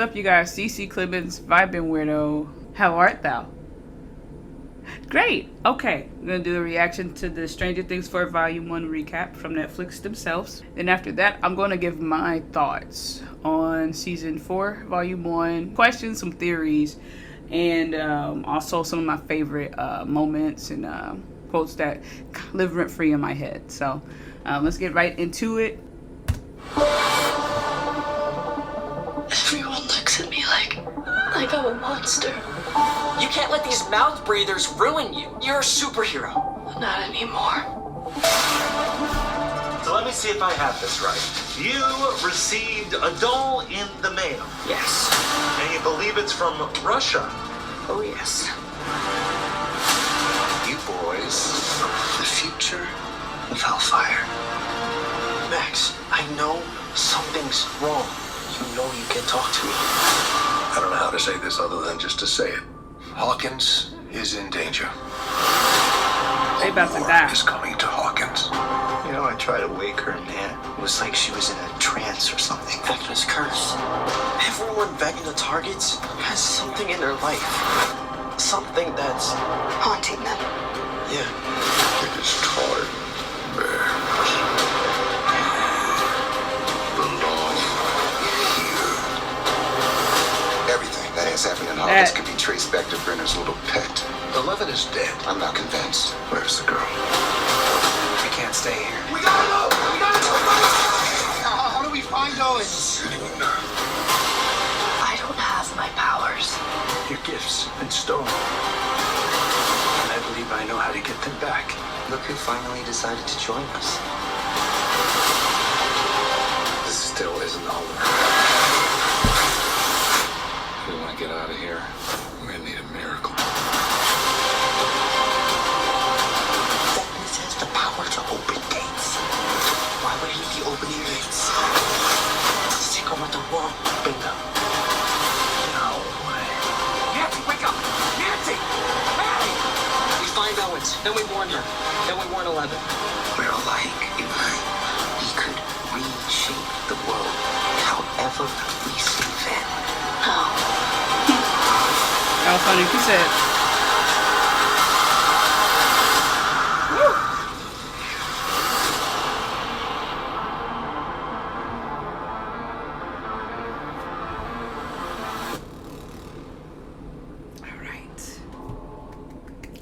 up, you guys? CeCe Clemons, Vibin Weirdo. How art thou? Great. Okay, I'm gonna do a reaction to the Stranger Things 4 Volume 1 recap from Netflix themselves. Then after that, I'm gonna give my thoughts on Season 4 Volume 1, questions, some theories, and also some of my favorite moments and quotes that live rent-free in my head. So let's get right into it. Everyone looks at me like I'm a monster. You can't let these mouth breathers ruin you. You're a superhero. Not anymore. So let me see if I have this right. You received a doll in the mail. Yes. And you believe it's from Russia. Oh, yes. You boys, the future of Hellfire. Max, I know something's wrong. You know you can talk to me. I don't know how to say this other than just to say it. Hawkins is in danger. They about to War die. is coming to Hawkins. You know, I tried to wake her, man. It was like she was in a trance or something. Vecna's curse. Everyone Vecna targets has something in their life. Something that's Haunting them. yeah. It is torn bare. Belong here. Everything that has happened in Hawkins can be traced back to Brenner's little pet. 11 is dead. I'm not convinced. Where's the girl? We can't stay here. We gotta go! We gotta go! How do we find Owens? I don't have my powers. Your gifts been stolen. And I believe I know how to get them back. Look who finally decided to join us. This still isn't over. If we want to get out of here, we're gonna need a miracle. Vecna has the power to open gates. Why would he be opening gates? To take over the world. Bingo. No way. Nancy, wake up! Nancy! Hey! We find Owens, then we warn her, then we warn 11. We're alike, you and I. We could reshape the world however we see fit. How? That was funny. She said,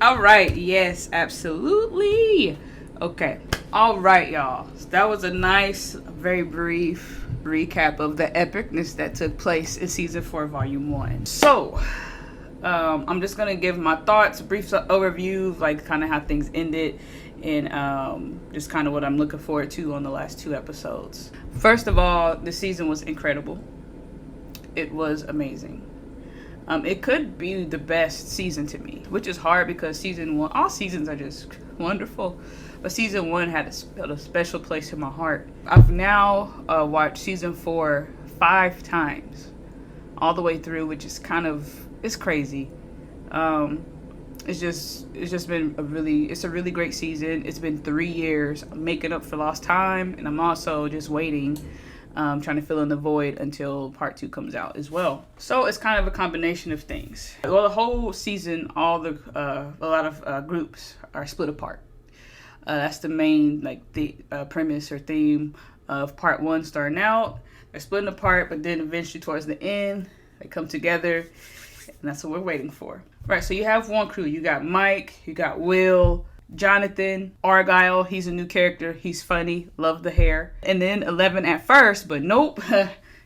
all right, yes, absolutely. Okay, all right, y'all. So that was a nice, very brief recap of the epicness that took place in season 4 volume 1. So I'm just gonna give my thoughts, a brief overview of like kind of how things ended, and just kind of what I'm looking forward to on the last 2 episodes. First of all, the season was incredible. It was amazing. It could be the best season to me, which is hard because season 1, all seasons are just wonderful, but season 1 had a special place in my heart. I've now watched season 4 5 times, all the way through, which is it's crazy. It's just been a really great season. It's been 3 years. I'm making up for lost time, and I'm also just waiting. Trying to fill in the void until part 2 comes out as well. So it's kind of a combination of things. Well, the whole season, a lot of groups are split apart. That's the main premise or theme of part 1 starting out. They're splitting apart, but then eventually towards the end, they come together, and that's what we're waiting for. Right, so you have one crew. You got Mike, you got Will, Jonathan, Argyle, he's a new character. He's funny, love the hair. And then 11 at first, but nope.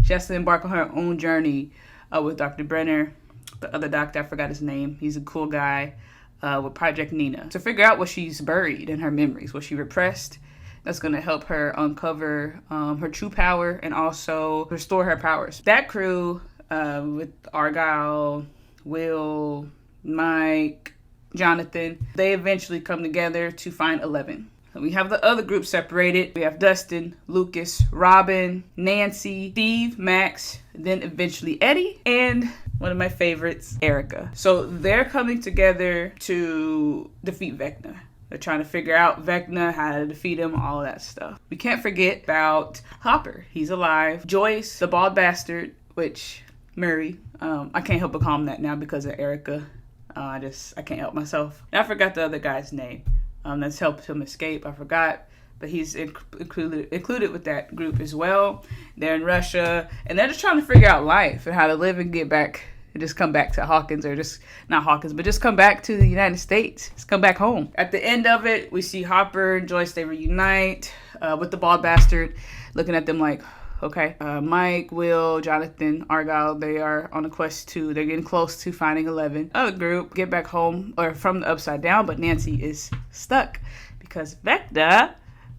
She has to embark on her own journey with Dr. Brenner, the other doctor, I forgot his name. He's a cool guy with Project Nina. To figure out what she's buried in her memories, what she repressed. That's going to help her uncover her true power and also restore her powers. That crew with Argyle, Will, Mike, Jonathan, they eventually come together to find 11. We have the other group separated. We have Dustin, Lucas, Robin, Nancy, Steve, Max, then eventually Eddie, and one of my favorites, Erica. So they're coming together to defeat Vecna. They're trying to figure out Vecna, how to defeat him, all of that stuff. We can't forget about Hopper. He's alive. Joyce, the bald bastard, which Murray. I can't help but call him that now because of Erica. I can't help myself. And I forgot the other guy's name. That's helped him escape. I forgot. But he's included with that group as well. They're in Russia, and they're just trying to figure out life and how to live and get back, and just come back to Hawkins, or just, not Hawkins, but just come back to the United States. Just come back home. At the end of it, we see Hopper and Joyce, they reunite with the bald bastard, looking at them like, okay. Mike, Will, Jonathan, Argyle, they are on a quest they're getting close to finding 11. Other group get back home, or from the Upside Down, but Nancy is stuck because Vecna,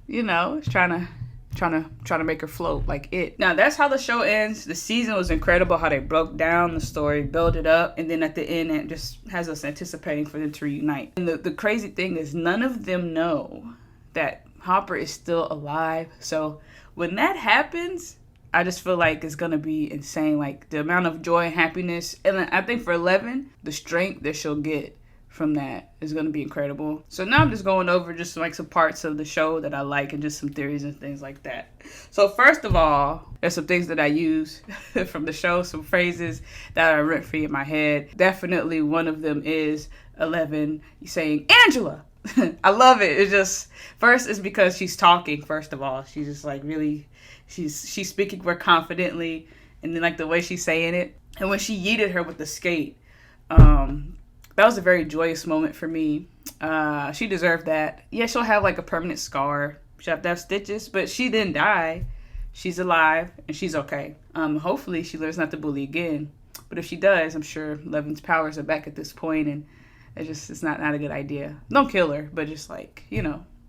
is trying to make her float like it. Now that's how the show ends. The season was incredible, how they broke down the story, built it up, and then at the end it just has us anticipating for them to reunite. And the crazy thing is none of them know that Hopper is still alive. So when that happens, I just feel like it's gonna be insane. Like the amount of joy and happiness, and I think for 11, the strength that she'll get from that is going to be incredible. So now I'm just going over just like some parts of the show that I like and just some theories and things like that. So first of all, there's some things that I use from the show, some phrases that are rent-free in my head. Definitely one of them is 11 saying, Angela. I love it. It's just, first it's because she's talking, first of all. She's just like really, she's speaking more confidently, and then like the way she's saying it. And when she yeeted her with the skate, that was a very joyous moment for me. She deserved that. Yeah, she'll have like a permanent scar. She'll have to have stitches, but she didn't die. She's alive and she's okay. Hopefully she learns not to bully again. But if she does, I'm sure 11's powers are back at this point, and it's not a good idea. Don't kill her, but just like,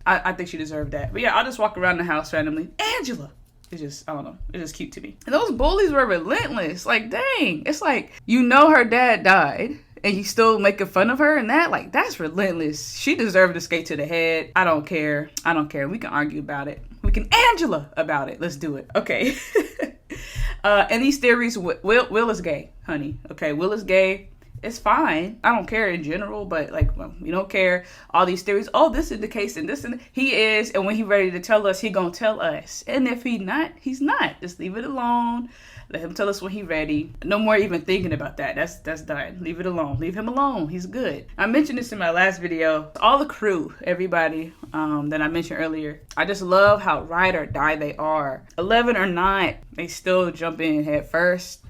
I think she deserved that. But yeah, I'll just walk around the house randomly. Angela! It's just, I don't know. It's just cute to me. And those bullies were relentless. Like, dang. It's like, her dad died, and you still making fun of her, and that's relentless. She deserved to skate to the head. I don't care. We can argue about it. We can Angela about it. Let's do it. Okay. And these theories, Will is gay, honey. Okay, Will is gay. It's fine. I don't care in general, but we don't care. All these theories, this is the case and this and he is, and when he's ready to tell us, he gonna tell us. And if he's not. Just leave it alone. Let him tell us when he's ready. No more even thinking about that. That's done. Leave it alone. Leave him alone. He's good. I mentioned this in my last video. All the crew, everybody that I mentioned earlier, I just love how ride or die they are. 11 or not, they still jump in head first,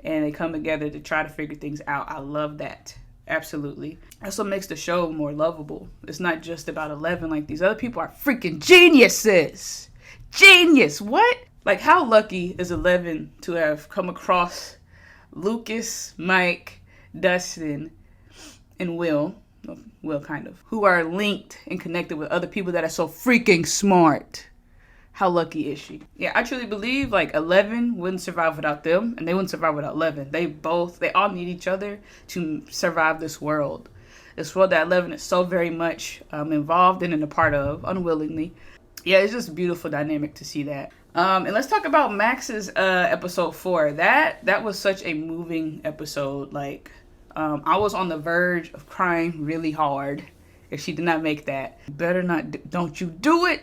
and they come together to try to figure things out. I love that. Absolutely. That's what makes the show more lovable. It's not just about 11. Like, these other people are freaking geniuses. Genius. What? Like, how lucky is 11 to have come across Lucas, Mike, Dustin, and Will, kind of, who are linked and connected with other people that are so freaking smart. How lucky is she? Yeah, I truly believe 11 wouldn't survive without them, and they wouldn't survive without 11. They all need each other to survive this world. This world that 11 is so very much involved in and a part of, unwillingly. Yeah, it's just a beautiful dynamic to see that. And let's talk about Max's episode 4. That was such a moving episode. I was on the verge of crying really hard if she did not make that. Better not, don't you do it.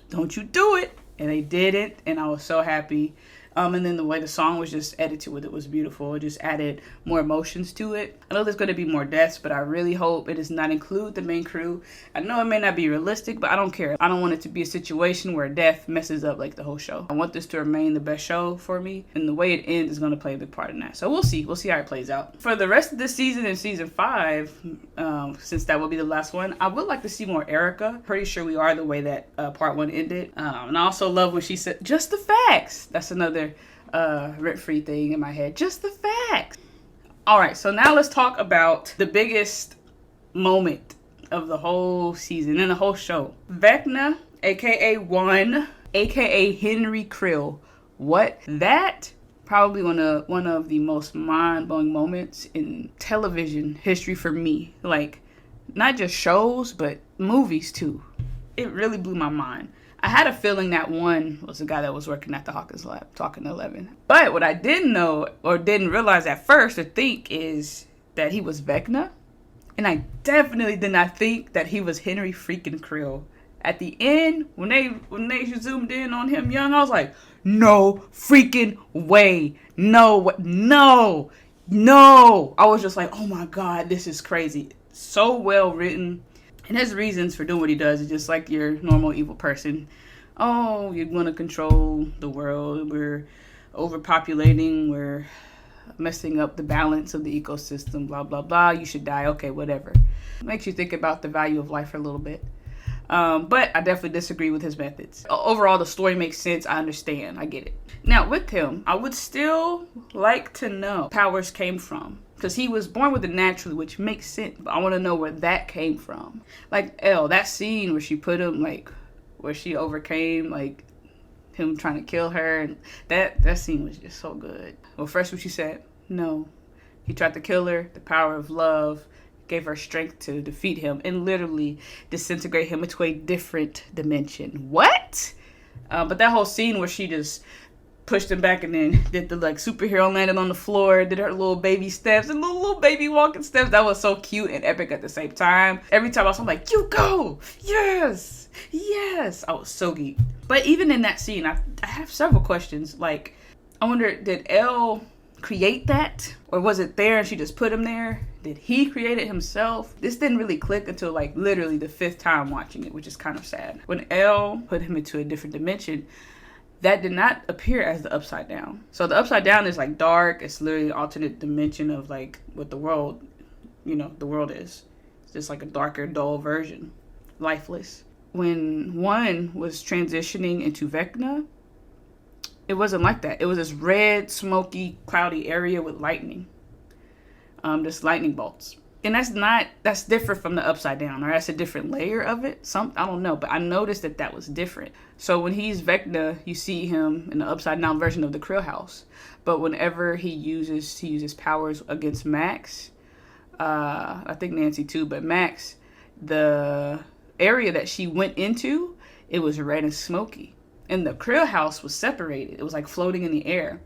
Don't you do it. And they did it, and I was so happy. And then the way the song was just edited with it was beautiful. It just added more emotions to it. I know there's going to be more deaths, but I really hope it does not include the main crew. I know it may not be realistic, but I don't care. I don't want it to be a situation where death messes up the whole show. I want this to remain the best show for me, and the way it ends is going to play a big part in that. So we'll see. We'll see how it plays out. For the rest of this season and season 5, since that will be the last one, I would like to see more Erica. Pretty sure we are the way that part 1 ended. And I also love when she said, just the facts. That's another rent-free thing in my head. Just the facts. All right, so now let's talk about the biggest moment of the whole season and the whole show. Vecna, aka One, aka Henry Krill. What? That probably one of the most mind-blowing moments in television history for me. Not just shows, but movies too. It really blew my mind. I had a feeling that One was the guy that was working at the Hawkins lab talking to 11. But what I didn't know or didn't realize at first or think is that he was Vecna. And I definitely did not think that he was Henry freaking Krill. At the end, when they zoomed in on him young, I was like, no freaking way. No. I was just like, oh my God, this is crazy. So well written. And his reasons for doing what he does is just like your normal evil person. Oh, you're going to control the world. We're overpopulating. We're messing up the balance of the ecosystem. Blah, blah, blah. You should die. Okay, whatever. Makes you think about the value of life for a little bit. But I definitely disagree with his methods. Overall, the story makes sense. I understand. I get it. Now, with him, I would still like to know powers came from. Because he was born with it naturally, which makes sense. But I want to know where that came from. Like, Elle, that scene where she put him, like, where she overcame, like, him trying to kill her. And that scene was just so good. Well, first what she said, no. He tried to kill her. The power of love gave her strength to defeat him and literally disintegrate him into a different dimension. What? But that whole scene where she just pushed him back and then did the like superhero landed on the floor, did her little baby steps and little baby walking steps. That was so cute and epic at the same time. Every time I saw him, like, you go, yes. I was so geeked. But even in that scene, I have several questions. Like, I wonder, did Elle create that, or was it there and she just put him there? Did he create it himself? This didn't really click until like literally the 5th time watching it, which is kind of sad. When Elle put him into a different dimension, that did not appear as the Upside Down. So the Upside Down is like dark. It's literally an alternate dimension of like what the world, the world is. It's just like a darker, dull version, lifeless. When one was transitioning into Vecna, it wasn't like that. It was this red, smoky, cloudy area with lightning. Just lightning bolts. And that's different from the Upside Down, or that's a different layer of it. I don't know, but I noticed that was different. So when he's Vecna, you see him in the Upside Down version of the Krill House. But whenever he uses powers against Max, I think Nancy too, but Max, the area that she went into, it was red and smoky. And the Krill House was separated. It was like floating in the air.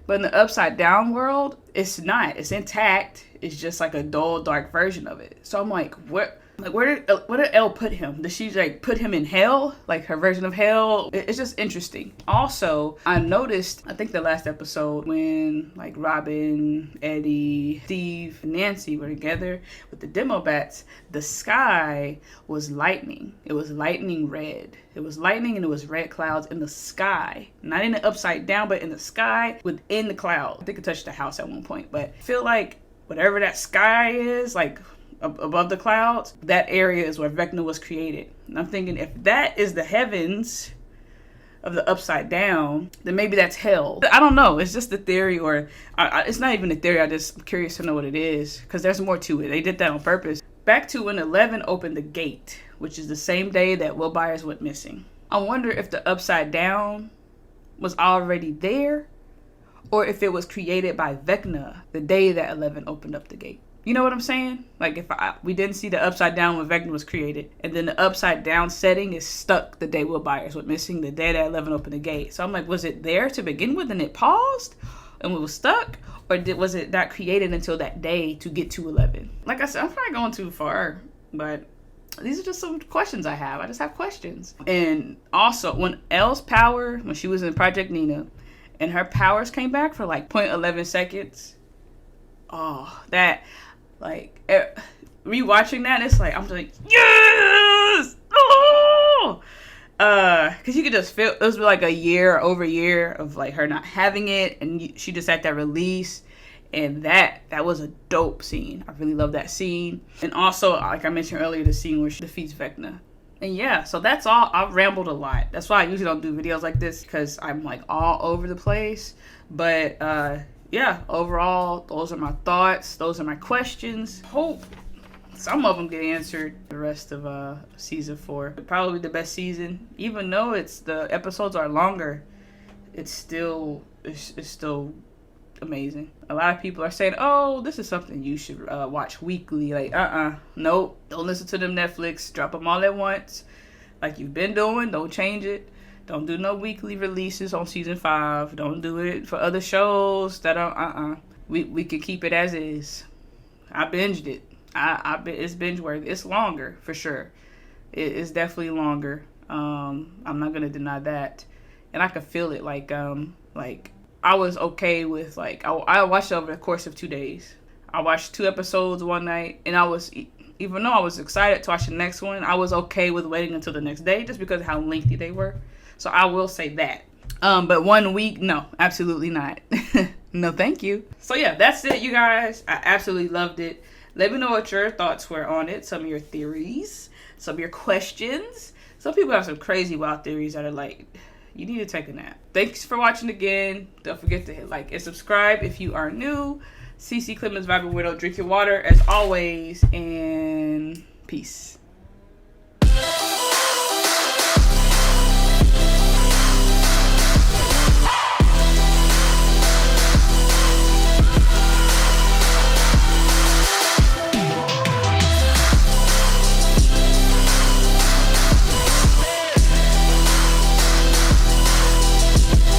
But in the Upside Down world, it's not. It's intact. It's just like a dull, dark version of it. So I'm like, where did Elle put him? Did she like put him in hell? Like her version of hell? It's just interesting. Also, I noticed, I think the last episode when like Robin, Eddie, Steve, and Nancy were together with the demo bats, the sky was lightning. It was lightning red. It was lightning and it was red clouds in the sky. Not in the Upside Down, but in the sky within the cloud. I think it touched the house at one point, but I feel like whatever that sky is, like above the clouds, that area is where Vecna was created. And I'm thinking, if that is the heavens of the Upside Down, then maybe that's hell. I don't know. It's just a theory, or it's not even a theory. I'm curious to know what it is, because there's more to it. They did that on purpose. Back to when 11 opened the gate, which is the same day that Will Byers went missing. I wonder if the Upside Down was already there, or if it was created by Vecna the day that 11 opened up the gate. You know what I'm saying? Like, if we didn't see the Upside Down when Vecna was created, and then the Upside Down setting is stuck the day Will Byers went missing, the day that 11 opened the gate. So I'm like, was it there to begin with and it paused and it was stuck? Or was it not created until that day to get to 11? Like I said, I'm probably going too far, but these are just some questions I have. I just have questions. And also, when Elle's power, when she was in Project Nina, and her powers came back for like 0.11 seconds, like, rewatching that, it's like, I'm just like, yes! Oh! Because you could just feel, it was like a year of like her not having it, and she just had that release, and that was a dope scene. I really love that scene. And also, like I mentioned earlier, the scene where she defeats Vecna. And yeah, so that's all. I've rambled a lot. That's why I usually don't do videos like this, because I'm like all over the place. But yeah, overall, those are my thoughts. Those are my questions. Hope some of them get answered. The rest of season 4, probably the best season. Even though the episodes are longer, it's still amazing. A lot of people are saying, "Oh, this is something you should watch weekly." Like, nope. Don't listen to them Netflix. Drop them all at once, like you've been doing. Don't change it. Don't do no weekly releases on season 5. Don't do it for other shows that are, We can keep it as is. I binged it. It's binge worthy. It's longer, for sure. It's definitely longer. I'm not going to deny that. and I could feel it. Like I was okay with, like, I watched it over the course of 2 days. I watched 2 episodes one night, and I was, even though I was excited to watch the next one, I was okay with waiting until the next day just because of how lengthy they were. So I will say that. But 1 week, no, absolutely not. No, thank you. So yeah, that's it, you guys. I absolutely loved it. Let me know what your thoughts were on it. Some of your theories, some of your questions. Some people have some crazy wild theories that are like, you need to take a nap. Thanks for watching again. Don't forget to hit like and subscribe if you are new. CeCe Clemons, Vibin Weirdo, drink your water as always, and peace.